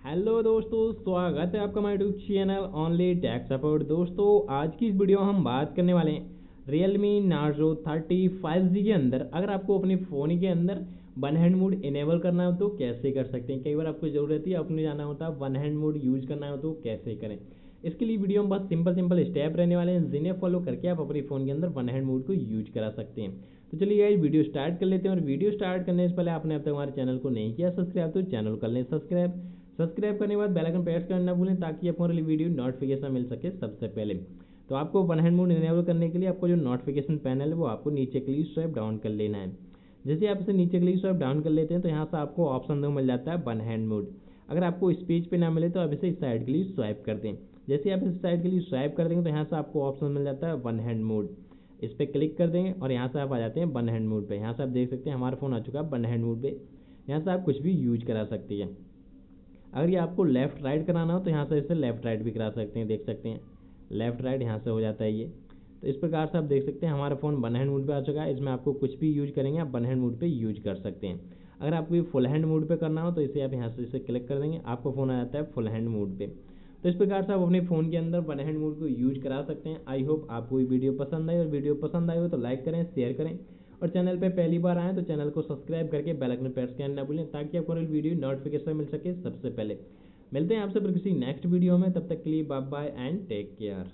Hello दोस्तों, स्वागत है आपका हमारे YouTube channel Only Tech Support. दोस्तों आज की इस वीडियो में हम बात करने वाले हैं Realme Narzo 35G के अंदर अगर आपको अपने फ़ोन के अंदर वन हैंड मोड इनेबल करना हो तो कैसे कर सकते हैं। कई बार आपको ज़रूरत रहती है, अपने जाना होता है वन हैंड मोड यूज करना हो तो कैसे करें। इसके लिए वीडियो में बस सिंपल स्टेप रहने वाले हैं, जिन्हें फॉलो करके आप अपने फ़ोन के अंदर वन हैंड मोड को यूज करा सकते हैं। तो चलिए गाइस वीडियो स्टार्ट कर लेते हैं। और वीडियो स्टार्ट करने से पहले आपने अब तक हमारे चैनल को नहीं किया सब्सक्राइब तो चैनल कर लें सब्सक्राइब करने के बाद बेल आइकन प्रेस करना भूलें ताकि आपको हमारी वीडियो नोटिफिकेशन मिल सके सबसे पहले। तो आपको वन हैंड मोड इनेबल करने के लिए आपको जो नोटिफिकेशन पैनल है वो आपको नीचे के लिए स्वाइप डाउन कर लेना है। जैसे आप इसे नीचे के लिए स्वाइप डाउन कर लेते हैं तो यहाँ से आपको ऑप्शन दो मिल जाता है वन हैंड मोड। अगर आपको इस पेज पे ना मिले तो आप इसे इस साइड के लिए स्वाइप कर दें। जैसे आप इस साइड के लिए स्वाइप कर देंगे तो यहाँ से आपको ऑप्शन मिल जाता है वन हैंड मोड। इस पर क्लिक कर देंगे और यहाँ से आप आ जाते हैं वन हैंड मोड पे। यहाँ से आप देख सकते हैं हमारा फ़ोन आ चुका है वन हैंड मोड पे। यहाँ से आप कुछ भी यूज करा सकते हैं। अगर ये आपको लेफ़्ट राइट कराना हो तो यहाँ से इसे लेफ़्ट राइट भी करा सकते हैं। देख सकते हैं लेफ़्ट राइट यहाँ से हो जाता है ये। तो इस प्रकार से आप देख सकते हैं हमारा फ़ोन वन हैंड मोड पे आ चुका है। इसमें आपको कुछ भी यूज करेंगे आप वन हैंड मोड पे यूज कर सकते हैं। अगर आपको ये फुल हैंड मोड पे करना हो तो इसे आप यहाँ से इसे क्लिक कर देंगे, आपको फ़ोन आ जाता है फुल हैंड मोड पे। तो इस प्रकार से आप अपने फ़ोन के अंदर वन हैंड मोड को यूज करा सकते हैं। आई होप आपको ये वीडियो पसंद आई, और वीडियो पसंद आई हो तो लाइक करें, शेयर करें, और चैनल पे पहली बार आएँ तो चैनल को सब्सक्राइब करके बेल आइकन प्रेस करना ना भूलें ताकि आपको वीडियो नोटिफिकेशन मिल सके सबसे पहले। मिलते हैं आपसे फिर किसी नेक्स्ट वीडियो में, तब तक के लिए bye bye and take care.